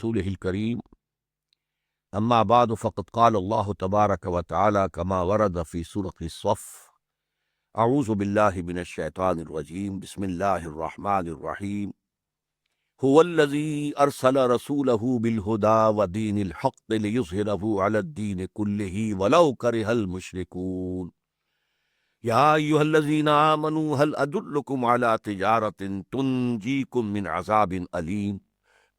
رسوله الكريم أما بعد فقد قال الله تبارك وتعالى كما ورد في سورة الصف أعوذ بالله من الشيطان الرجيم بسم الله الرحمن الرحيم هو الذي أرسل رسوله بالهدى ودين الحق ليظهره على الدين كله ولو كره المشركون يا أيها الذين آمنوا هل أدلكم على تجارة تنجيكم من عذاب أليم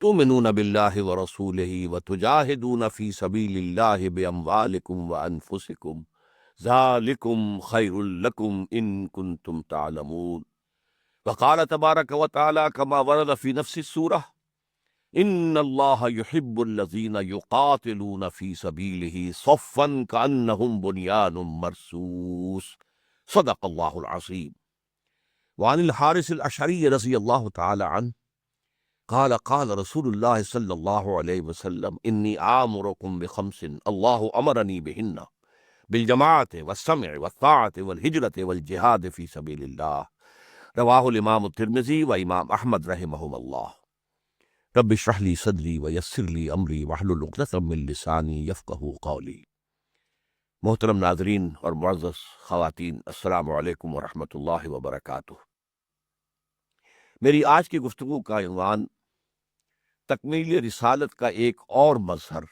تؤمنون بالله ورسوله وتجاهدون في سبيل الله بأموالكم وأنفسكم ذلكم خير لكم إن كنتم تعلمون وقال تبارك وتعالى كما ورد في نفس السورة إن الله يحب الذين يقاتلون في سبيله صفا كأنهم بنيان مرصوص صدق الله العظيم وعن الحارث الأشعري رضي الله تعالى عنه قال قال رسول الله صلى الله عليه وسلم إني آمركم بخمس الله أمرني بهن بالجماعة والسمع والطاعة والهجرة والجهاد في سبيل الله رواہ الامام الترمذی و امام احمد رحمہم اللہ۔ رب اشرح لی صدری ویسر لی امری واحلل عقدۃ من لسانی یفقہوا قولی۔ محترم ناظرین اور معزز خواتین، السلام علیکم ورحمۃ اللہ وبرکاتہ۔ میری آج کی گفتگو کا عنوان تکمیل رسالت کا ایک اور مظہر،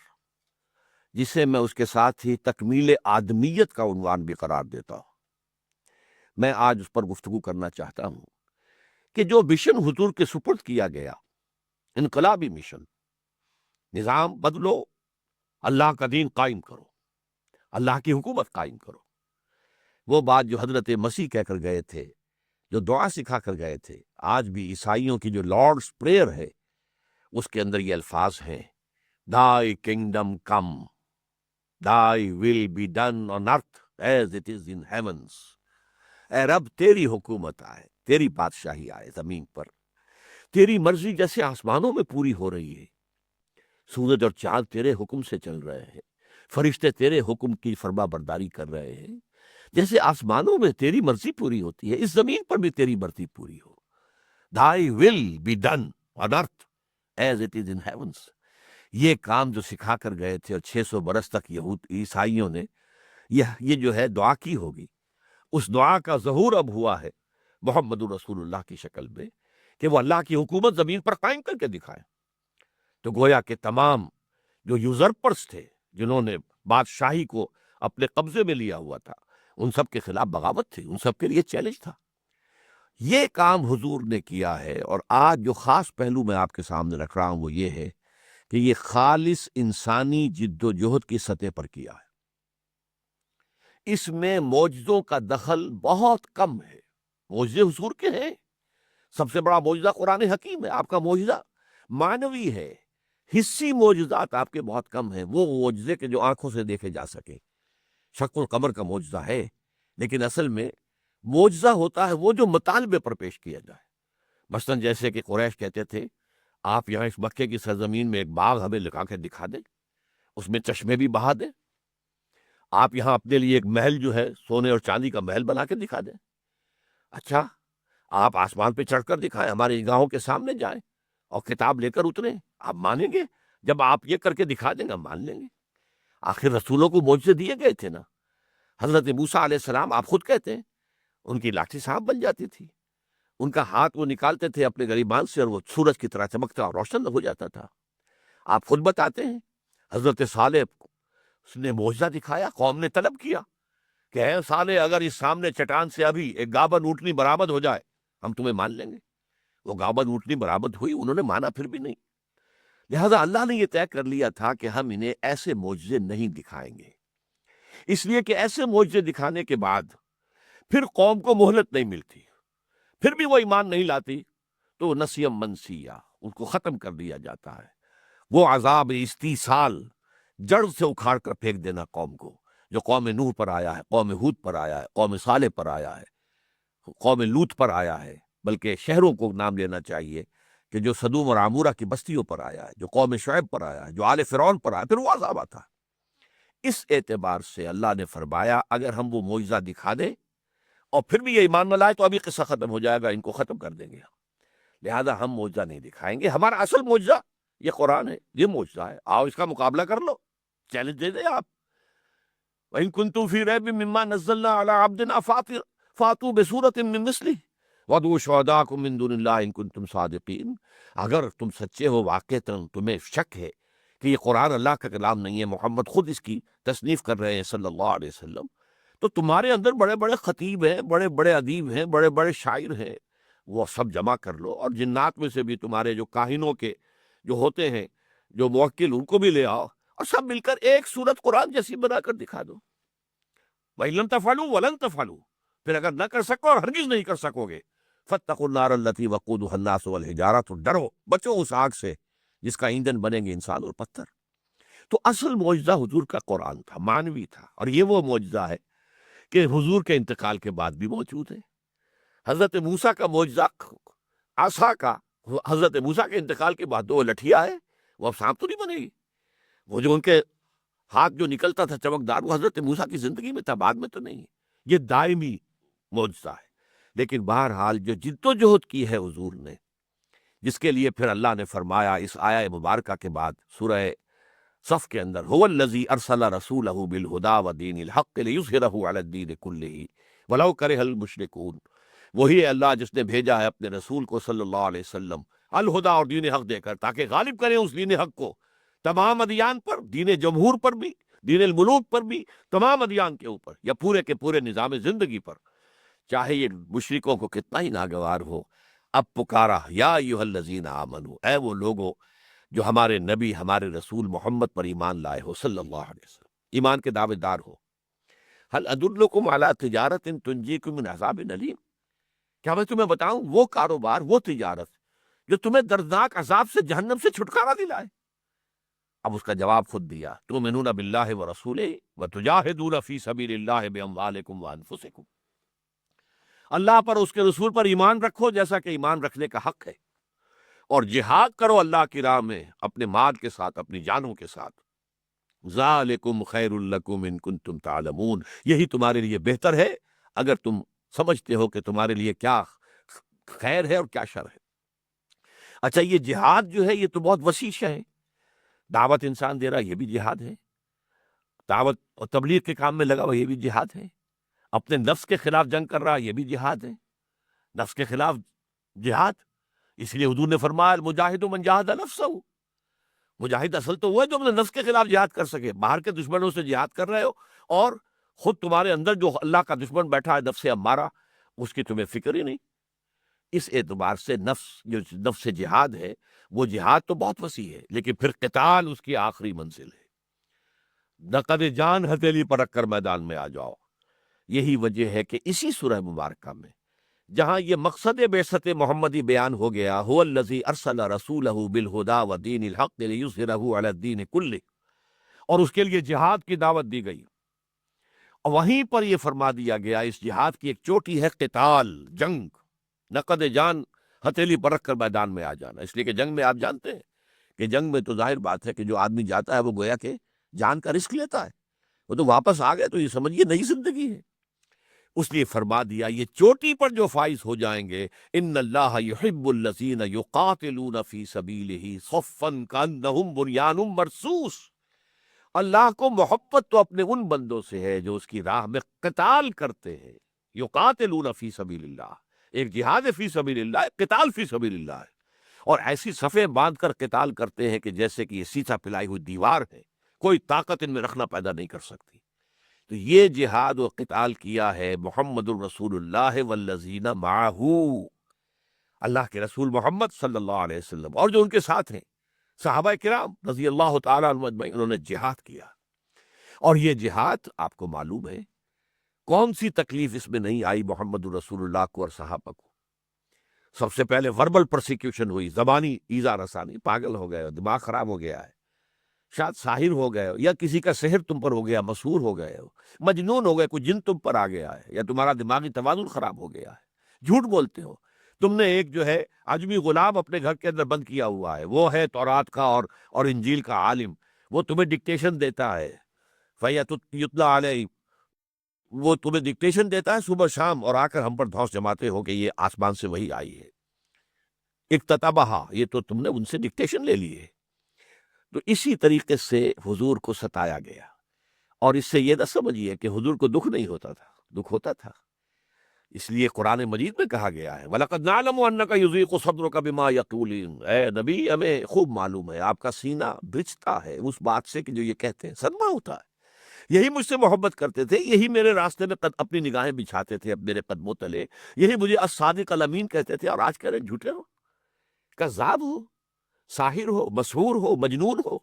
جسے میں اس کے ساتھ ہی تکمیل آدمیت کا عنوان بھی قرار دیتا ہوں۔ میں آج اس پر گفتگو کرنا چاہتا ہوں کہ جو مشن حضور کے سپرد کیا گیا، انقلابی مشن، نظام بدلو، اللہ کا دین قائم کرو، اللہ کی حکومت قائم کرو، وہ بات جو حضرت مسیح کہہ کر گئے تھے، جو دعا سکھا کر گئے تھے، آج بھی عیسائیوں کی جو لارڈس پریئر ہے اس کے اندر یہ الفاظ ہیں: Thy kingdom come, thy will be done on earth as it is in heavens۔ اے رب، تیری حکومت آئے، تیری بادشاہی آئے زمین پر، تیری مرضی جیسے آسمانوں میں پوری ہو رہی ہے۔ سورج اور چاند تیرے حکم سے چل رہے ہیں، فرشتے تیرے حکم کی فرما برداری کر رہے ہیں۔ جیسے آسمانوں میں تیری مرضی پوری ہوتی ہے، اس زمین پر بھی تیری مرضی پوری ہو۔ Thy will be done on earth as it is in heavens۔ یہ کام جو سکھا کر گئے تھے اور 600 برس تک یہود عیسائیوں نے یہ جو ہے دعا کی ہوگی، اس دعا کا ظہور اب ہوا ہے محمد رسول اللہ کی شکل میں، کہ وہ اللہ کی حکومت زمین پر قائم کر کے دکھائیں۔ تو گویا کہ تمام جو یوزرپرس تھے، جنہوں نے بادشاہی کو اپنے قبضے میں لیا ہوا تھا، ان سب کے خلاف بغاوت تھی، ان سب کے لیے چیلنج تھا۔ یہ کام حضور نے کیا ہے، اور آج جو خاص پہلو میں آپ کے سامنے رکھ رہا ہوں وہ یہ ہے کہ یہ خالص انسانی جد و جہد کی سطح پر کیا ہے۔ اس میں معجزوں کا دخل بہت کم ہے۔ معجزے حضور کے ہیں، سب سے بڑا معجزہ قرآن حکیم ہے، آپ کا معجزہ معنوی ہے۔ حسی معجزات آپ کے بہت کم ہیں، وہ معجزے کے جو آنکھوں سے دیکھے جا سکے۔ شق القمر کا معجزہ ہے، لیکن اصل میں معجزہ ہوتا ہے وہ جو مطالبے پر پیش کیا جائے۔ مثلا جیسے کہ قریش کہتے تھے، آپ یہاں اس مکے کی سرزمین میں ایک باغ ہمیں لگا کے دکھا دیں، اس میں چشمے بھی بہا دیں، آپ یہاں اپنے لیے ایک محل جو ہے سونے اور چاندی کا محل بنا کے دکھا دیں۔ اچھا، آپ آسمان پہ چڑھ کر دکھائیں، ہماری نگاہوں کے سامنے جائیں اور کتاب لے کر اتریں، آپ مانیں گے؟ جب آپ یہ کر کے دکھا دیں گے ہم مان لیں گے۔ آخر رسولوں کو معجزے دیے گئے تھے نا۔ حضرت موسیٰ علیہ السلام، آپ خود کہتے ہیں، ان کی لاٹھی سانپ بن جاتی تھی، ان کا ہاتھ وہ نکالتے تھے اپنے گریبان سے اور وہ سورج کی طرح چمکتا اور روشن ہو جاتا تھا۔ آپ خود بتاتے ہیں حضرت صالح اس نے معجزہ دکھایا، قوم نے طلب کیا کہ اے صالح، اگر اس سامنے چٹان سے ابھی ایک گابن اونٹنی برآمد ہو جائے ہم تمہیں مان لیں گے۔ وہ گابن اونٹنی برآمد ہوئی، انہوں نے مانا پھر بھی نہیں۔ لہذا اللہ نے یہ طے کر لیا تھا کہ ہم انہیں ایسے معجزے نہیں دکھائیں گے، اس لیے کہ ایسے معجزے دکھانے کے بعد پھر قوم کو مہلت نہیں ملتی، پھر بھی وہ ایمان نہیں لاتی، تو نسیم منسیہ، ان کو ختم کر دیا جاتا ہے۔ وہ عذاب استیصال، جڑ سے اکھاڑ کر پھینک دینا قوم کو، جو قوم نوح پر آیا ہے، قوم ہود پر آیا ہے، قوم صالح پر آیا ہے، قوم لوط پر آیا ہے، بلکہ شہروں کو نام لینا چاہیے کہ جو سدوم اور عمورہ کی بستیوں پر آیا ہے، جو قوم شعیب پر آیا ہے، جو آل فرعون پر آیا، پھر وہ عذاب آتا ہے۔ اس اعتبار سے اللہ نے فرمایا اگر ہم وہ معجزہ دکھا دیں اور پھر بھی یہ ایمان نہ لائے تو ابھی قصہ ختم ہو جائے گا، ان کو ختم کر دیں گے۔ لہذا ہم معجزہ نہیں دکھائیں گے۔ ہمارا اصل معجزہ یہ قرآن ہے، یہ معجزہ ہے، آؤ اس کا مقابلہ کر لو، چیلنج دے دیں آپ۔ وَإِن كُنتُم فِي رَيْبٍ مِّمَّا نَزَّلْنَا عَلَىٰ عَبْدِنَا فَأْتُوا بِسُورَةٍ مِّن مِّثْلِهِ وَادْعُوا شُهَدَاءَكُم مِّن دُونِ اللَّهِ إِن كُنتُم صَادِقِينَ۔ اگر تم سچے ہو واقعتاً، تمہیں شک ہے کہ یہ قرآن اللہ کا کلام نہیں ہے، محمد خود اس کی تصنیف کر رہے ہیں صلی اللہ علیہ وسلم، تو تمہارے اندر بڑے بڑے خطیب ہیں، بڑے بڑے ادیب ہیں، بڑے بڑے شاعر ہیں، وہ سب جمع کر لو، اور جنات میں سے بھی تمہارے جو کاہنوں کے جو ہوتے ہیں، جو موکل، ان کو بھی لے آؤ، اور سب مل کر ایک سورت قرآن جیسی بنا کر دکھا دو۔ وَإِن لَّمْ تَفْعَلُوا وَلَن تَفْعَلُوا، پھر اگر نہ کر سکو اور ہرگز نہیں کر سکو گے، فَاتَّقُوا النَّارَ الَّتِي وَقُودُهَا النَّاسُ وَالْحِجَارَةُ، تو ڈرو، بچو اس آگ سے جس کا ایندھن بنیں گے انسان اور پتھر۔ تو اصل معجزہ حضور کا قرآن تھا، معنوی تھا، اور یہ وہ معجزہ ہے کہ حضور کے انتقال کے بعد بھی موجود ہے۔ حضرت موسیٰ کا معجزہ عصا کا، حضرت موسیٰ کے انتقال کے بعد وہ لٹھیا ہے، وہ اب سانپ تو نہیں بنے گی۔ وہ جو ان کے ہاتھ جو نکلتا تھا چمکدار، وہ حضرت موسیٰ کی زندگی میں تھا، بعد میں تو نہیں۔ یہ دائمی معجزہ ہے۔ لیکن بہرحال جو جد و جہد کی ہے حضور نے، جس کے لیے پھر اللہ نے فرمایا اس آیہ مبارکہ کے بعد سورہ صف کے اندر، هو الذی ارسل رسولہ بالہدی ودین الحق لیظہرہ علی الدین کلہ ولو کرہ المشرکون۔ وہی ہے اللہ جس نے بھیجا ہے اپنے رسول کو صلی اللہ علیہ وسلم الہدا، اور دین حق دے کر، تاکہ غالب کریں اس دین حق کو تمام ادیان پر، دین جمہور پر بھی، دین الملوک پر بھی، تمام ادیان کے اوپر، یا پورے کے پورے نظام زندگی پر، چاہے یہ مشرکوں کو کتنا ہی ناگوار ہو۔ اب پکارا یا ایھا الذین آمنو، اے وہ لوگو جو ہمارے نبی، ہمارے رسول محمد پر ایمان لائے ہو صلی اللہ علیہ وسلم، ایمان کے دعوے دار ہو، هل ادلکم علی تجارت تنجیکم من عذاب الیم، کیا میں تمہیں بتاؤں وہ کاروبار، وہ تجارت جو تمہیں دردناک عذاب سے، جہنم سے چھٹکارا دلائے؟ اب اس کا جواب خود دیا، تؤمنون باللہ ورسولہ وتجاہدون فی سبیل اللہ باموالکم وانفسکم، اللہ پر، اس کے رسول پر ایمان رکھو جیسا کہ ایمان رکھنے کا حق ہے، اور جہاد کرو اللہ کی راہ میں اپنے مال کے ساتھ، اپنی جانوں کے ساتھ۔ ذالکم خیر لکم ان کنتم تعلمون، یہی تمہارے لیے بہتر ہے اگر تم سمجھتے ہو کہ تمہارے لیے کیا خیر ہے اور کیا شر ہے۔ اچھا، یہ جہاد جو ہے یہ تو بہت وسیع ہے، دعوت انسان دے رہا یہ بھی جہاد ہے، دعوت اور تبلیغ کے کام میں لگا ہوا یہ بھی جہاد ہے، اپنے نفس کے خلاف جنگ کر رہا یہ بھی جہاد ہے، نفس کے خلاف جہاد۔ اس لیے حضور نے فرمایا المجاہد من جاہد نفسہ، مجاہد اصل تو وہ ہے جو اپنے نفس کے خلاف جہاد کر سکے۔ باہر کے دشمنوں سے جہاد کر رہے ہو اور خود تمہارے اندر جو اللہ کا دشمن بیٹھا ہے نفس امارہ، اس کی تمہیں فکر ہی نہیں۔ اس اعتبار سے جو نفس جہاد ہے وہ جہاد تو بہت وسیع ہے، لیکن پھر قتال اس کی آخری منزل ہے۔ نقد جان ہتھیلی پر رکھ کر میدان میں آ جاؤ۔ یہی وجہ ہے کہ اسی سورہ مبارکہ میں جہاں یہ مقصد بعثت محمدی بیان ہو گیا، هو الذی ارسل رسولہ بالہدی ودین الحق لیظہرہ علی الدین کلہ، اور اس کے لیے جہاد کی دعوت دی گئی، اور وہیں پر یہ فرما دیا گیا اس جہاد کی ایک چوٹی ہے قتال، جنگ، نقد جان ہتھیلی پر رکھ کر میدان میں آ جانا۔ اس لیے کہ جنگ میں آپ جانتے ہیں کہ جنگ میں تو ظاہر بات ہے کہ جو آدمی جاتا ہے وہ گویا کہ جان کا رسک لیتا ہے، وہ تو واپس آ گئے تو یہ سمجھیے نئی زندگی ہے۔ اس لیے فرما دیا یہ چوٹی پر جو فائز ہو جائیں گے، ان اللہ یحب الذین یقاتلون فی سبیلہ صفا کانہم بنیان مرصوص، اللہ کو محبت تو اپنے ان بندوں سے ہے جو اس کی راہ میں قتال کرتے ہیں، یقاتلون فی سبیل اللہ، ایک جہاد فی سبیل اللہ، ایک قتال فی سبیل اللہ ہے، اور ایسی صفیں باندھ کر قتال کرتے ہیں کہ جیسے کہ یہ سیسا پلائی ہوئی دیوار ہے، کوئی طاقت ان میں رکھنا پیدا نہیں کر سکتی۔ تو یہ جہاد و قتال کیا ہے محمد الرسول اللہ والذین معہ، اللہ کے رسول محمد صلی اللہ علیہ وسلم اور جو ان کے ساتھ ہیں صحابہ کرام رضی اللہ تعالیٰ عنہم اجمعین، انہوں نے جہاد کیا۔ اور یہ جہاد آپ کو معلوم ہے کون سی تکلیف اس میں نہیں آئی محمد الرسول اللہ کو اور صحابہ کو۔ سب سے پہلے وربل پرسیکیوشن ہوئی، زبانی ایذا رسانی، پاگل ہو گئے ہو، دماغ خراب ہو گیا ہے، شاید ساحر ہو گئے ہو، یا کسی کا سحر تم پر ہو گیا، مسحور ہو گئے ہو، مجنون ہو گئے، کوئی جن تم پر آ گیا ہے، یا تمہارا دماغی توازن خراب ہو گیا ہے، جھوٹ بولتے ہو۔ تم نے ایک جو ہے عجمی غلام اپنے گھر کے اندر بند کیا ہوا ہے، وہ ہے تورات کا اور انجیل کا عالم، وہ تمہیں ڈکٹیشن دیتا ہے، فیتلا علیہ، وہ تمہیں ڈکٹیشن دیتا ہے صبح شام، اور آ کر ہم پر دھوس جماتے ہو کہ یہ آسمان سے وہی آئی ہے۔ اکتتبہا، یہ تو تم نے ان سے ڈکٹیشن لے لی ہے، تو اسی طریقے سے حضور کو ستایا گیا، اور اس سے یہ نہ سمجھیے کہ حضور کو دکھ نہیں ہوتا تھا، دکھ ہوتا تھا۔ اس لیے قرآن مجید میں کہا گیا ہے وَلَقَدْ نَعْلَمُ أَنَّكَ يُضِيقُ صَدْرُكَ بِمَا يَقُولُونَ، اے نبی ہمیں خوب معلوم ہے آپ کا سینہ بھجتا ہے اس بات سے کہ جو یہ کہتے ہیں، صدمہ ہوتا ہے۔ یہی مجھ سے محبت کرتے تھے، یہی میرے راستے میں اپنی نگاہیں بچھاتے تھے اب میرے قدموں تلے، یہی مجھے الصادق الامین کہتے تھے، اور آج کہہ رہے ہیں جھوٹے ہو، کذاب ہو، ساحر ہو، مسحور ہو، مجنون ہو۔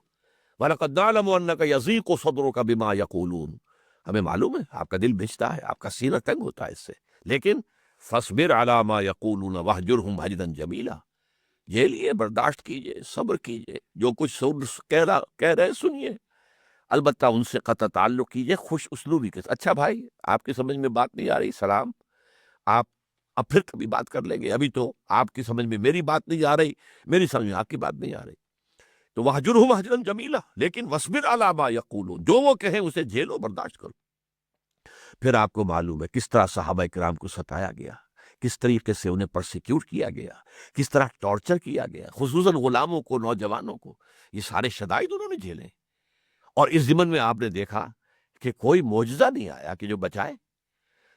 وَلَقَدْ نَعْلَمُ أَنَّكَ يَضِيقُ صَدْرُكَ بِمَا يَقُولُونَ، ہمیں معلوم ہے آپ کا دل بھجتا ہے، آپ کا سینہ تنگ ہوتا ہے اس سے، لیکن فَاصْبِرْ عَلَىٰ مَا يَقُولُونَ وَاهْجُرْهُمْ هَجْرًا جَمِيلًا، جھیلیے، برداشت کیجئے، صبر کیجئے، جو کچھ کہہ رہے سنیے، البتہ ان سے قطع تعلق کیجئے خوش اسلوبی کے ساتھ۔ اچھا بھائی آپ کی سمجھ میں بات نہیں آ رہی، سلام، آپ اب پھر کبھی بات کر لیں گے، ابھی تو آپ کی سمجھ میں میری بات نہیں آ رہی، میری سمجھ میں آپ کی بات نہیں آ رہی، تو وَاهْجُرْهُمْ هَجْرًا جَمِيلًا، لیکن وَاصْبِرْ عَلَىٰ مَا يَقُولُونَ، جو وہ کہیں اسے جھیلو، برداشت کرو۔ پھر آپ کو معلوم ہے کس طرح صحابہ کرام کو ستایا گیا، کس طریقے سے انہیں پرسیکیوٹ کیا گیا، کس طرح ٹارچر کیا گیا، خصوصاً غلاموں کو، نوجوانوں کو، یہ سارے شدائد انہوں نے جھیلے۔ اور اس ضمن میں آپ نے دیکھا کہ کوئی معجزہ نہیں آیا کہ جو بچائے،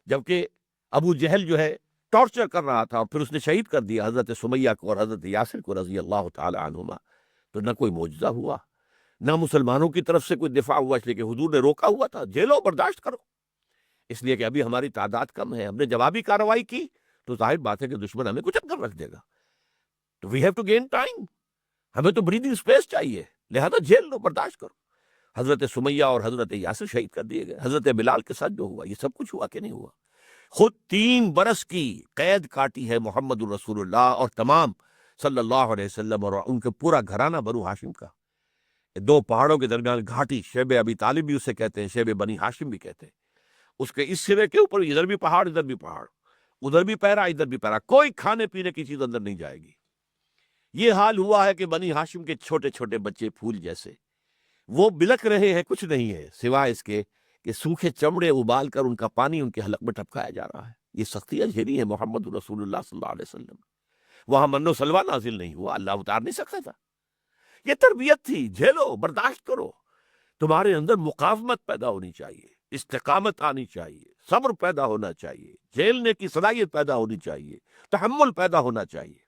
جبکہ ابو جہل جو ہے ٹارچر کر رہا تھا، اور پھر اس نے شہید کر دیا حضرت سمیہ کو اور حضرت یاسر کو رضی اللہ تعالی عنہما، تو نہ کوئی معجزہ ہوا، نہ مسلمانوں کی طرف سے کوئی دفاع ہوا، اس لیے کہ حضور نے روکا ہوا تھا، جھیلو، برداشت کرو، اس لیے کہ ابھی ہماری تعداد کم ہے، ہم نے جوابی کارروائی کی تو ظاہر بات ہے کہ دشمن ہمیں کچل کر رکھ دے گا، تو we have to gain time, ہمیں تو بریدنگ اسپیس چاہیے، لہذا جھیل لو، برداشت کرو۔ حضرت سمیہ اور حضرت یاسر شہید کر دیے گئے، حضرت بلال کے ساتھ جو ہوا یہ سب کچھ ہوا کہ نہیں ہوا؟ خود 3 برس کی قید کاٹی ہے محمد الرسول اللہ اور تمام صلی اللہ علیہ وسلم اور ان کے پورا گھرانہ بنو ہاشم کا، 2 پہاڑوں کے درمیان گھاٹی، شیب ابی طالب بھی اسے کہتے ہیں، شیب بنی ہاشم بھی کہتے ہیں، اس کے اس سرے کے اوپر ادھر بھی پہاڑ، ادھر بھی پہاڑ، ادھر بھی پیرا، ادھر بھی پیرا، کوئی کھانے پینے کی چیز اندر نہیں جائے گی۔ یہ حال ہوا ہے کہ بنی ہاشم کے چھوٹے چھوٹے بچے پھول جیسے وہ بلک رہے ہیں، کچھ نہیں ہے سوائے اس کے کہ سوکھے چمڑے ابال کر ان کا پانی ان کے حلق میں ٹپکایا جا رہا ہے۔ یہ سختیاں جھیلی ہیں محمد رسول اللہ صلی اللہ علیہ وسلم، وہاں من و سلوہ نازل نہیں ہوا، اللہ اتار نہیں سکتا تھا، یہ تربیت تھی، جھیلو، برداشت کرو، تمہارے اندر مقاومت پیدا ہونی چاہیے، استقامت آنی چاہیے، صبر پیدا ہونا چاہیے، جھیلنے کی صلاحیت پیدا ہونی چاہیے، تحمل پیدا ہونا چاہیے،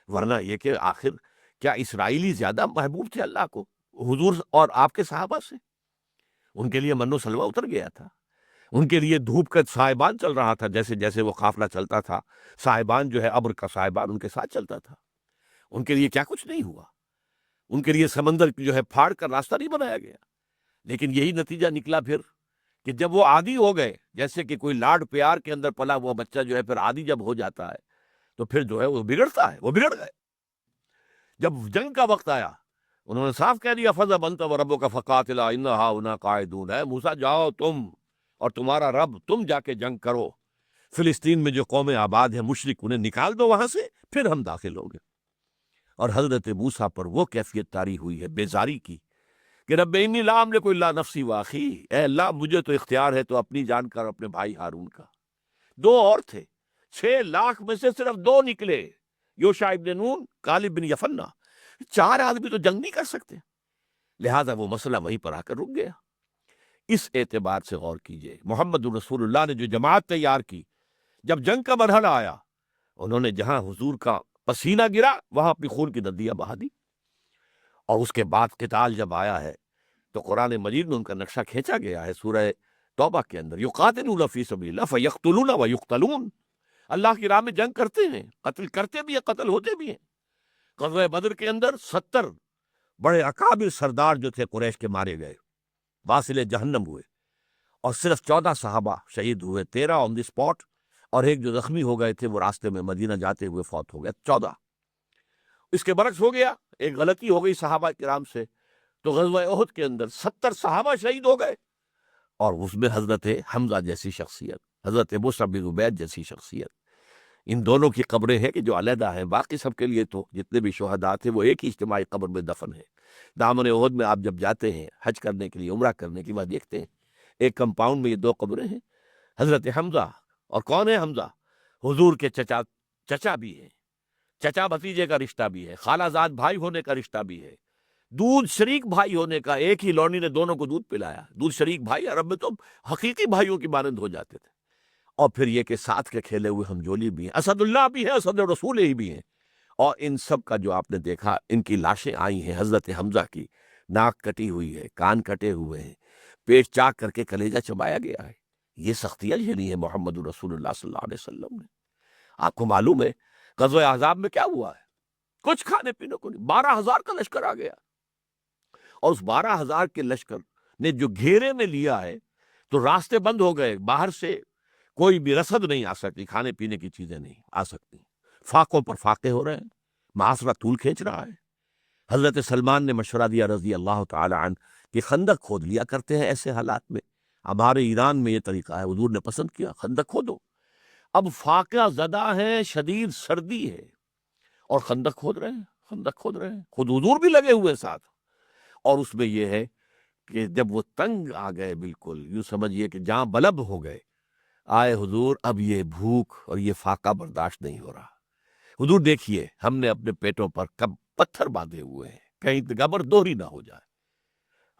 ورنہ یہ کہ آخر کیا اسرائیلی زیادہ محبوب تھے اللہ کو حضور اور آپ کے صحابہ سے؟ ان کے لیے من و سلوہ اتر گیا تھا، ان کے لیے دھوپ کا سائبان چل رہا تھا، جیسے جیسے وہ قافلہ چلتا تھا سائبان جو ہے ابر کا سائبان ان کے ساتھ چلتا تھا، ان کے لیے کیا کچھ نہیں ہوا، ان کے لیے سمندر جو ہے پھاڑ کر راستہ نہیں بنایا گیا، لیکن یہی نتیجہ نکلا پھر کہ جب وہ عادی ہو گئے، جیسے کہ کوئی لاڈ پیار کے اندر پلا ہوا بچہ جو ہے پھر عادی جب ہو جاتا ہے تو پھر جو ہے وہ بگڑتا ہے، وہ بگڑ گئے۔ جب جنگ کا وقت آیا انہوں نے صاف کہہ دیا فَذْهَبْ أَنْتَ وَرَبُّكَ فَقَاتِلَا إِنَّ هَٰؤُلَاءِ قَاعِدُونَ، ہے موسیٰ جاؤ تم اور تمہارا رب، تم جا کے جنگ کرو، فلسطین میں جو قومیں آباد ہیں مشرک انہیں نکال دو وہاں سے، پھر ہم داخل ہوں گے۔ اور حضرت موسیٰ پر وہ کیفیت طاری ہوئی ہے بیزاری کی کہ رب انی لا املک الا نفسی واخی، اے اللہ مجھے تو اختیار ہے تو اپنی جان کا اور اپنے بھائی ہارون کا۔ 2 اور تھے، 6 لاکھ میں سے صرف 2 نکلے، یوشع ابن نون، کالب بن یفنہ، 4 آدمی تو جنگ نہیں کر سکتے، لہذا وہ مسئلہ وہیں پر آ کر رک گیا۔ اس اعتبار سے غور کیجئے محمد رسول اللہ نے جو جماعت تیار کی، جب جنگ کا مرحلہ آیا انہوں نے جہاں حضور کا پسینہ گرا وہاں اپنی خون کی ندیاں بہا دی، اور اس کے بعد قتال جب آیا ہے تو قرآن مجید میں ان کا نقشہ کھینچا گیا ہے سورہ توبہ کے اندر، یقاتلون فی سبیل اللہ فیقتلون ویقتلون، اللہ کی راہ میں جنگ کرتے ہیں، قتل کرتے بھی ہیں، قتل ہوتے بھی ہیں۔ غزوہ بدر کے اندر 70 بڑے اکابر سردار جو تھے قریش کے مارے گئے، واصل جہنم ہوئے، اور صرف 14 صحابہ شہید ہوئے، 13 آن دی اسپاٹ، اور ایک جو زخمی ہو گئے تھے وہ راستے میں مدینہ جاتے ہوئے فوت ہو گیا، 14۔ اس کے برعکس ہو گیا، ایک غلطی ہو گئی صحابہ کرام سے، تو غزوہ احد کے اندر 70 صحابہ شہید ہو گئے، اور اس میں حضرت حمزہ جیسی شخصیت، حضرت مصعب بن عبید جیسی شخصیت، ان دونوں کی قبریں ہیں کہ جو علیحدہ ہیں، باقی سب کے لیے تو جتنے بھی شہداء تھے وہ ایک ہی اجتماعی قبر میں دفن ہیں۔ دامن احد میں آپ جب جاتے ہیں حج کرنے کے لیے، عمرہ کرنے کے بعد دیکھتے ہیں ایک کمپاؤنڈ میں یہ 2 قبریں ہیں، حضرت حمزہ، اور کون ہے حمزہ؟ حضور کے چچا بھی ہیں، چچا بھتیجے کا رشتہ بھی ہے، خالہ زاد بھائی ہونے کا رشتہ بھی ہے، دودھ شریک بھائی ہونے کا، ایک ہی لونڈی نے دونوں کو دودھ پلایا، دودھ شریک بھائی، عرب میں تو حقیقی بھائیوں کی مانند ہو جاتے تھے۔ اور پھر یہ کہ ساتھ کے کھیلے ہوئے ہمجولی بھی ہیں، اسد اللہ بھی ہیں، اسد رسول ہی بھی ہیں۔ اور ان سب کا جو آپ نے دیکھا، ان کی لاشیں آئی ہیں، حضرت حمزہ کی ناک کٹی ہوئی ہے، کان کٹے ہوئے ہیں، پیٹ چاک کر کے کلیجہ چبایا گیا ہے۔ یہ سختیاں جھیلی ہیں محمد رسول اللہ صلی اللہ علیہ وسلم نے۔ آپ کو معلوم ہے غزوہ احزاب میں کیا ہوا ہے؟ کچھ کھانے پینے کو نہیں، 12,000 کا لشکر آ گیا، اور اس 12,000 کے لشکر نے جو گھیرے میں لیا ہے تو راستے بند ہو گئے، باہر سے کوئی بھی رسد نہیں آ سکتی، کھانے پینے کی چیزیں نہیں آ سکتی، فاقوں پر فاقے ہو رہے ہیں، معاشرہ طول کھینچ رہا ہے۔ حضرت سلمان نے مشورہ دیا رضی اللہ تعالی عنہ کہ خندق کھود لیا کرتے ہیں ایسے حالات میں، ہمارے ایران میں یہ طریقہ ہے، حضور نے پسند کیا خندق کھودو۔ اب فاقہ زدہ ہے، شدید سردی ہے، اور خندق کھود رہے ہیں، خندق کھود رہے ہیں، خود حضور بھی لگے ہوئے ساتھ۔ اور اس میں یہ ہے کہ جب وہ تنگ آ گئے، بالکل یوں سمجھیے کہ جہاں بلب ہو گئے، آئے حضور، اب یہ بھوک اور یہ فاقہ برداشت نہیں ہو رہا۔ حضور دیکھیے، ہم نے اپنے پیٹوں پر کب پتھر باندھے ہوئے ہیں، کہیں گبر دوہری نہ ہو جائے۔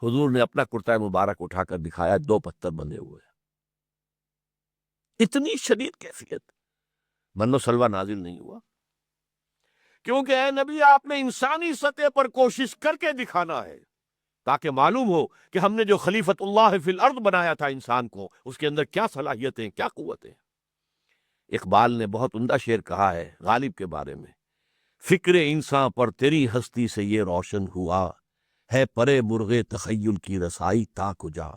حضور نے اپنا کرتا مبارک اٹھا کر دکھایا، 2 پتھر بندھے ہوئے ہیں۔ اتنی شدید کیفیت، من و سلوہ نازل نہیں ہوا، کیونکہ اے نبی، آپ نے انسانی سطح پر کوشش کر کے دکھانا ہے، تاکہ معلوم ہو کہ ہم نے جو خلیفت اللہ فی الارض بنایا تھا انسان کو، اس کے اندر کیا صلاحیتیں، کیا قوتیں۔ اقبال نے بہت عمدہ شعر کہا ہے غالب کے بارے میں، فکر انسان پر تیری ہستی سے یہ روشن ہوا، ہے پرے مرغ تخیل کی رسائی تا کجا۔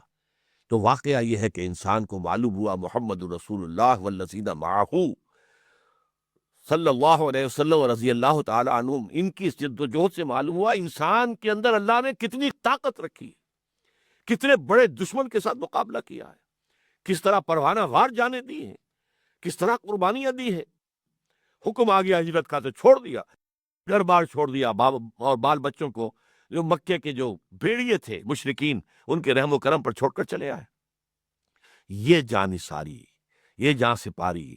تو واقعہ یہ ہے کہ انسان کو معلوم ہوا محمد رسول اللہ والذین معہ صلی اللہ علیہ وسلم رضی اللہ تعالی عنہم، ان کی اس جد و جہد سے معلوم ہوا انسان کے اندر اللہ نے کتنی طاقت رکھی، کتنے بڑے دشمن کے ساتھ مقابلہ کیا ہے، کس طرح پروانہ وار جانے دی ہیں، کس طرح قربانیاں دی ہیں۔ حکم آ گیا ہجرت کا تو چھوڑ دیا، گھر بار چھوڑ دیا، اور بال بچوں کو جو مکے کے جو بھیڑیے تھے مشرکین، ان کے رحم و کرم پر چھوڑ کر چلے آئے۔ یہ جانثاری، یہ جان سپاری،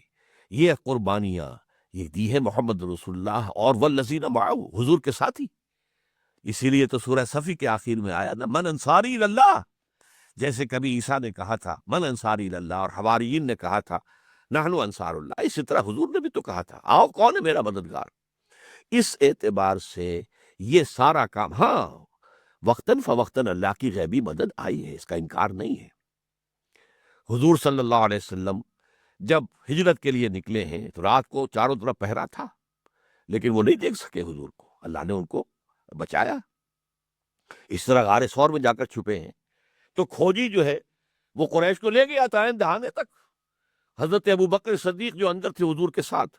یہ قربانیاں، یہ دی ہے محمد رسول اللہ اور والذین معہ، حضور کے ساتھی۔ اسی لیے تو سورہ صفی کے آخر میں آیا نا، من انصاری اللہ، جیسے کبھی عیسیٰ نے کہا تھا من انصاری اللہ، اور حواریین نے کہا تھا نحن انصار اللہ، اسی طرح حضور نے بھی تو کہا تھا آؤ کون ہے میرا مددگار۔ اس اعتبار سے یہ سارا کام، ہاں وقتاً فوقتاً اللہ کی غیبی مدد آئی ہے، اس کا انکار نہیں ہے۔ حضور صلی اللہ علیہ وسلم جب ہجرت کے لیے نکلے ہیں تو رات کو چاروں طرف پہرا تھا، لیکن وہ نہیں دیکھ سکے حضور کو، اللہ نے ان کو بچایا۔ اس طرح غار ثور میں جا کر چھپے ہیں تو کھوجی جو ہے وہ قریش کو لے گیا تھا دہانے تک۔ حضرت ابوبکر صدیق جو اندر تھے حضور کے ساتھ،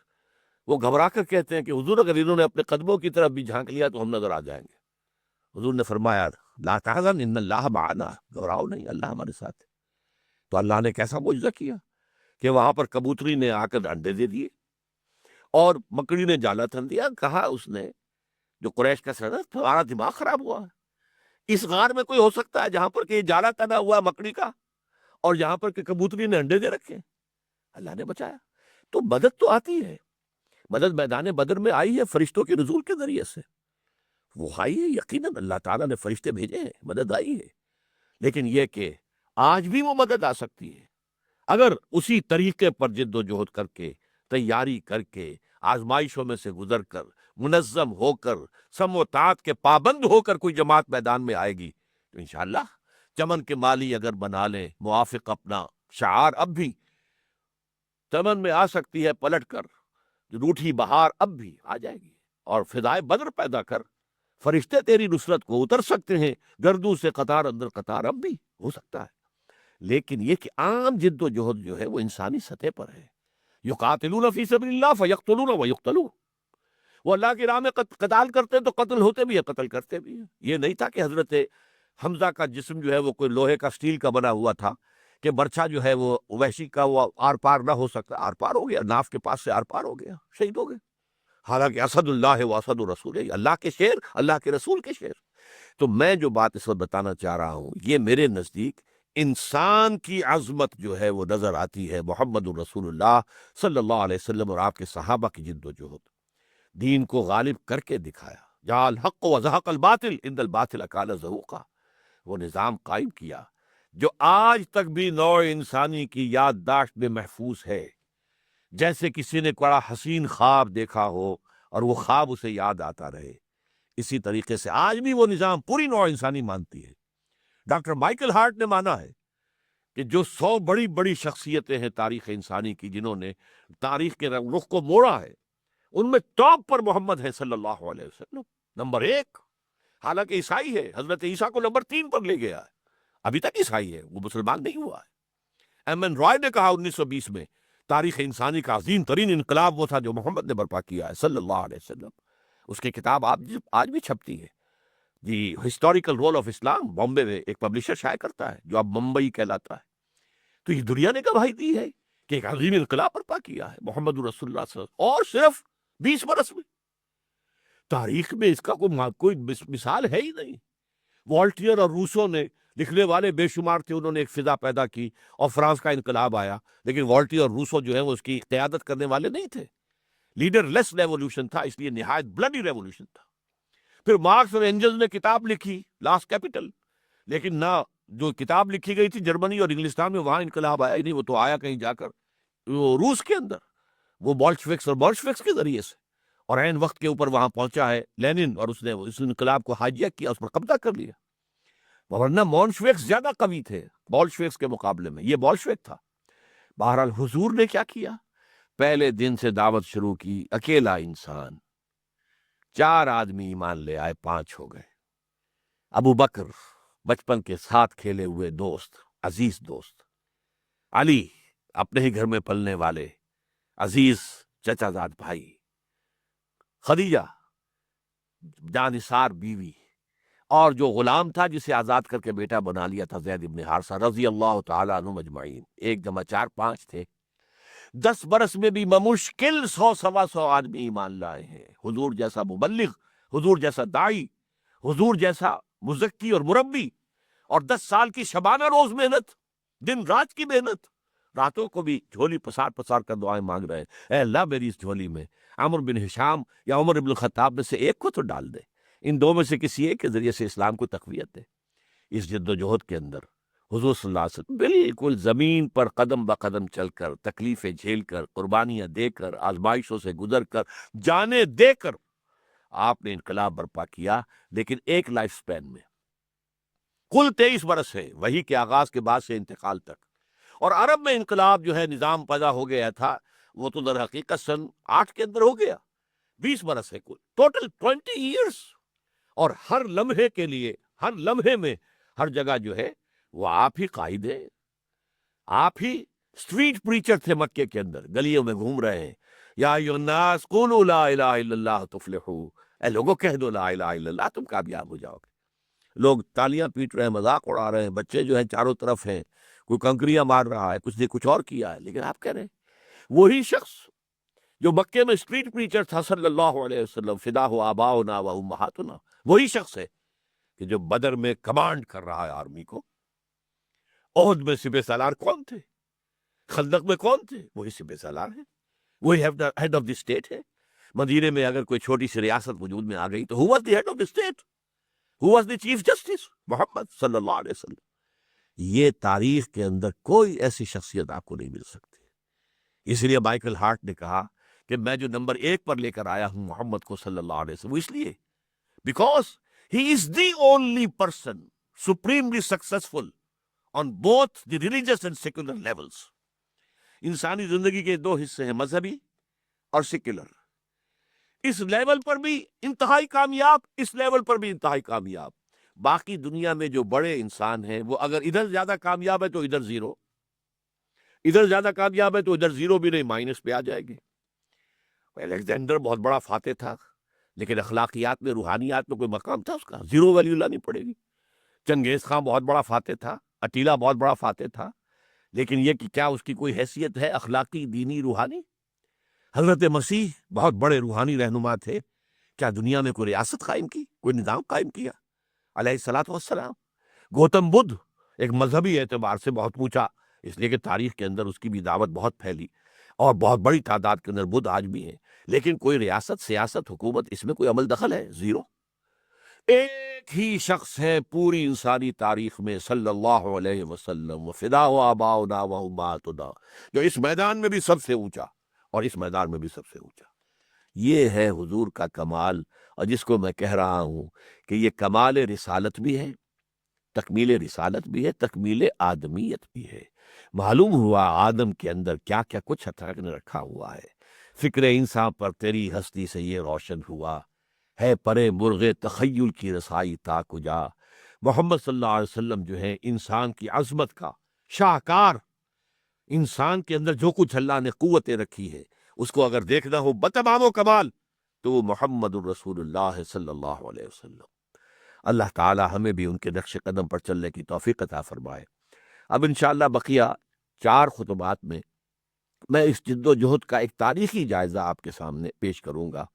وہ گھبرا کر کہتے ہیں کہ حضور اگر انہوں نے اپنے قدموں کی طرف بھی جھانک لیا تو ہم نظر آ جائیں گے۔ حضور نے فرمایا لا تحزن ان اللہ معنا، گھبراؤ نہیں، اللہ ہمارے ساتھ ہے۔ تو اللہ نے کیسا معجزہ کیا کہ وہاں پر کبوتری نے آ کر انڈے دے دیے، اور مکڑی نے جالا تن دیا۔ کہا اس نے جو قریش کا سردار، تمہارا دماغ خراب ہوا ہے، اس غار میں کوئی ہو سکتا ہے جہاں پر کہ جالا تنا ہوا مکڑی کا، اور جہاں پر کہ کبوتری نے انڈے دے رکھے؟ اللہ نے بچایا۔ تو مدد تو آتی ہے، مدد میدان بدر میں آئی ہے فرشتوں کے نزول کے ذریعے سے، وہ آئی ہے یقیناً، اللہ تعالیٰ نے فرشتے بھیجے ہیں، مدد آئی ہے۔ لیکن یہ کہ آج بھی وہ مدد آ سکتی ہے اگر اسی طریقے پر جد و جہد کر کے، تیاری کر کے، آزمائشوں میں سے گزر کر، منظم ہو کر، سم و طاعت کے پابند ہو کر کوئی جماعت میدان میں آئے گی تو انشاءاللہ چمن کے مالی اگر بنا لیں موافق اپنا شعار، اب بھی چمن میں آ سکتی ہے پلٹ کر، روٹھی بہار اب بھی آ جائے گی، اور فضائے بدر پیدا کر فرشتے تیری نصرت کو اتر سکتے ہیں، گردوں سے قطار اندر قطار اب بھی ہو سکتا ہے۔ لیکن یہ کہ عام جد و جہد جو ہے وہ انسانی سطح پر ہے۔ یقاتلون فی سبیل اللہ فیقتلون ویقتلون، وہ اللہ کی راہ میں قتال کرتے ہیں تو قتل ہوتے بھی ہیں، قتل کرتے بھی ہیں۔ یہ نہیں تھا کہ حضرت حمزہ کا جسم جو ہے وہ کوئی لوہے کا سٹیل کا بنا ہوا تھا کہ برچھا جو ہے وہ وحشی کا وہ آر پار نہ ہو سکتا، آر پار ہو گیا، ناف کے پاس سے آر پار ہو گیا، شہید ہو گئے۔ حالانکہ اسد اللہ و اسد رسول، اللہ کے شعر، اللہ کے رسول کے شعر۔ تو میں جو بات اس وقت بتانا چاہ رہا ہوں، یہ میرے نزدیک انسان کی عظمت جو ہے وہ نظر آتی ہے محمد الرسول اللہ صلی اللہ علیہ وسلم اور آپ کے صحابہ کی جد و جہد، دین کو غالب کر کے دکھایا، جعل الحق وزهق الباطل ان الباطل کان زہوقا، وہ نظام قائم کیا جو آج تک بھی نوع انسانی کی یادداشت میں محفوظ ہے، جیسے کسی نے بڑا حسین خواب دیکھا ہو اور وہ خواب اسے یاد آتا رہے، اسی طریقے سے آج بھی وہ نظام پوری نوع انسانی مانتی ہے۔ ڈاکٹر مائیکل ہارٹ نے مانا ہے کہ جو 100 بڑی بڑی شخصیتیں ہیں تاریخ انسانی کی جنہوں نے تاریخ کے رخ کو موڑا ہے، ان میں ٹاپ پر محمد ہے صلی اللہ علیہ وسلم، نمبر 1۔ حالانکہ عیسائی ہے، حضرت عیسیٰ کو نمبر 3 پر لے گیا ہے، ابھی تک عیسائی ہے، وہ مسلمان نہیں ہوا ہے۔ ایم این رائے نے کہا 1920 میں تاریخ انسانی کا عظیم ترین انقلاب وہ تھا جو محمد نے برپا کیا ہے صلی اللہ علیہ وسلم۔ اس کی کتاب آج بھی چھپتی ہے جی، ہسٹوریکل رول آف اسلام، بامبے میں ایک پبلشر شائع کرتا ہے جو اب ممبئی کہلاتا ہے۔ تو یہ دنیا نے گواہی دی ہے کہ ایک عظیم انقلاب برپا کیا ہے محمد رسول اللہ صلی اللہ علیہ وسلم، اور صرف 20 برس میں۔ تاریخ میں اس کا کوئی مثال ہے ہی نہیں۔ والٹیئر اور روسو نے، لکھنے والے بے شمار تھے، انہوں نے ایک فضا پیدا کی اور فرانس کا انقلاب آیا، لیکن والٹیئر اور روسو جو ہے وہ اس کی قیادت کرنے والے نہیں تھے۔ لیڈر لیس ریولوشن تھا، اس لیے نہایت بلڈی ریولوشن تھا۔ پھر مارکس اور اینجلز نے کتاب لکھی لاسٹ کیپٹل، لیکن نہ جو کتاب لکھی گئی تھی جرمنی اور انگلستان میں وہاں انقلاب آیا ہی نہیں، وہ تو آیا کہیں جا کر وہ روس کے اندر، وہ بولشوکس کے ذریعے سے، اور عین وقت کے اوپر وہاں پہنچا ہے لینن، اور اس نے اس انقلاب کو ہائیجیک کیا، اس پر قبضہ کر لیا۔ ورنہ مونشوکس زیادہ قوی تھے بولشوکس کے مقابلے میں، یہ بولشوک تھا۔ بہرحال حضور نے کیا کیا؟ پہلے دن سے دعوت شروع کی، اکیلا انسان، 4 آدمی ایمان لے آئے، 5 ہو گئے۔ ابو بکر، بچپن کے ساتھ کھیلے ہوئے دوست، عزیز دوست، علی، اپنے ہی گھر میں پلنے والے عزیز چچا زاد بھائی، خدیجہ، جانثار بیوی، اور جو غلام تھا جسے آزاد کر کے بیٹا بنا لیا تھا زید ابن حارثہ رضی اللہ تعالیٰ عنہ اجمعین، 1 جمع 4 5 تھے۔ 10 برس میں بھی بمشکل 100 سوا 100 آدمی ایمان لائے ہیں۔ حضور جیسا مبلغ، حضور جیسا داعی، حضور جیسا مزکی اور مربی، اور 10 سال کی شبانہ روز محنت، دن رات کی محنت، راتوں کو بھی جھولی پسار پسار کر دعائیں مانگ رہے ہیں، اے اللہ میری اس جھولی میں عمر بن ہشام یا عمر بن الخطاب میں سے ایک کو تو ڈال دے، ان 2 میں سے کسی ایک کے ذریعے سے اسلام کو تقویت دے۔ اس جد و جہد کے اندر حضور صلی اللہ علیہ وسلم بالکل زمین پر قدم بقدم چل کر، تکلیفیں جھیل کر، قربانیاں دے کر، آزمائشوں سے گزر کر، جانیں دے کر آپ نے انقلاب برپا کیا، لیکن ایک لائف سپین میں۔ کل 23 برس ہے وہی کے آغاز کے بعد سے انتقال تک، اور عرب میں انقلاب جو ہے نظام پیدا ہو گیا تھا، وہ تو در حقیقت سن 8 کے اندر ہو گیا۔ 20 برس ہے کل، ٹوٹل 20 ایئرس، اور ہر لمحے کے لیے، ہر لمحے میں، ہر جگہ جو ہے وہ آپ ہی قائد ہیں، آپ ہی اسٹریٹ پریچر تھے مکے کے اندر، گلیوں میں گھوم رہے ہیں، یا ایھا الناس قولوا لا الہ الا اللہ تفلحوا، اے لوگوں کہہ دو لا الہ الا اللہ، تم کامیاب ہو جاؤ گے۔ لوگ تالیاں پیٹ رہے ہیں، مذاق اڑا رہے ہیں، بچے جو ہیں چاروں طرف ہیں، کوئی کنکریاں مار رہا ہے، کچھ نے کچھ اور کیا ہے، لیکن آپ کہہ رہے ہیں وہی شخص جو مکے میں اسٹریٹ پریچر تھا صلی اللہ علیہ وسلم، فداہ آباؤنا و امہاتنا، وہی شخص ہے کہ جو بدر میں کمانڈ کر رہا ہے آرمی کو۔ احد میں سپہ سالار کون تھے؟ خندق میں کون تھے؟ وہی سپہ سالار ہیں، وہی ہیڈ آف دی اسٹیٹ ہے۔ مدینے میں اگر کوئی چھوٹی سی ریاست وجود میں آ گئی تو who was the head of the state? Who was the chief justice? محمد صلی اللہ علیہ وسلم۔ یہ تاریخ کے اندر کوئی ایسی شخصیت آپ کو نہیں مل سکتی۔ اس لیے مائیکل ہارٹ نے کہا کہ میں جو نمبر 1 پر لے کر آیا ہوں محمد کو صلی اللہ علیہ وسلم، وہ اس لیے because he is the only person supremely successful on both the religious and secular levels۔ انسانی زندگی کے 2 حصے ہیں، مذہبی اور سیکولر۔ اس لیول پر بھی انتہائی کامیاب، اس لیول پر بھی انتہائی کامیاب۔ باقی دنیا میں جو بڑے انسان ہیں وہ اگر ادھر زیادہ کامیاب ہے تو ادھر 0، ادھر زیادہ کامیاب ہے تو ادھر 0 بھی نہیں، مائنس پہ آ جائے گی۔ الیگزینڈر بہت بڑا فاتح تھا، لیکن اخلاقیات میں، روحانیات میں کوئی مقام تھا اس کا؟ 0 ویلیو لانی پڑے گی۔ چنگیز خان بہت بڑا فاتح تھا، اٹیلا بہت بڑا فاتح تھا، لیکن یہ کہ کیا اس کی کوئی حیثیت ہے اخلاقی، دینی، روحانی؟ حضرت مسیح بہت بڑے روحانی رہنما تھے، کیا دنیا میں کوئی ریاست قائم کی، کوئی نظام قائم کیا؟ علیہ الصلوۃ والسلام۔ گوتم بدھ ایک مذہبی اعتبار سے بہت اونچا، اس لیے کہ تاریخ کے اندر اس کی بھی دعوت بہت پھیلی، اور بہت بڑی تعداد کے اندر بدھ آج بھی ہیں، لیکن کوئی ریاست، سیاست، حکومت، اس میں کوئی عمل دخل ہے؟ 0۔ ایک ہی شخص ہے پوری انسانی تاریخ میں صلی اللہ علیہ وسلم فدا و آباؤنا و امہاتنا، جو اس میدان میں بھی سب سے اونچا اور اس میدان میں بھی سب سے اونچا۔ یہ ہے حضور کا کمال، اور جس کو میں کہہ رہا ہوں کہ یہ کمال رسالت بھی ہے، تکمیل رسالت بھی ہے، تکمیل آدمیت بھی ہے۔ معلوم ہوا آدم کے اندر کیا کیا کچھ حق نے رکھا ہوا ہے۔ فکر انسان پر تیری ہستی سے یہ روشن ہوا، ہے پرے مرغ تخیل کی رسائی تا کجا۔ محمد صلی اللہ علیہ وسلم جو ہے انسان کی عظمت کا شاہکار، انسان کے اندر جو کچھ اللہ نے قوتیں رکھی ہے اس کو اگر دیکھنا ہو بتمام و کمال تو وہ محمد الرسول اللہ صلی اللہ علیہ وسلم۔ اللہ تعالی ہمیں بھی ان کے نقش قدم پر چلنے کی توفیق عطا فرمائے۔ اب انشاءاللہ بقیہ 4 خطبات میں اس جد و جہد کا ایک تاریخی جائزہ آپ کے سامنے پیش کروں گا،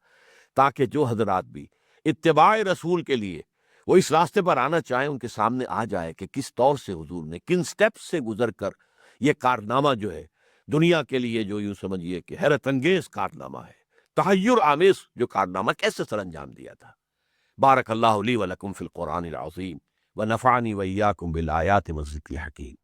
تاکہ جو حضرات بھی اتباع رسول کے لیے وہ اس راستے پر آنا چاہیں ان کے سامنے آ جائے کہ کس طور سے حضور نے کن سٹیپس سے گزر کر یہ کارنامہ جو ہے دنیا کے لیے، جو یوں سمجھیے کہ حیرت انگیز کارنامہ ہے، تحیر آمیز جو کارنامہ کیسے سر انجام دیا تھا۔ بارک اللہ لی و لکم فی القرآن العظیم ونفعنی وإیاکم بالآیات والذکر الحکیم۔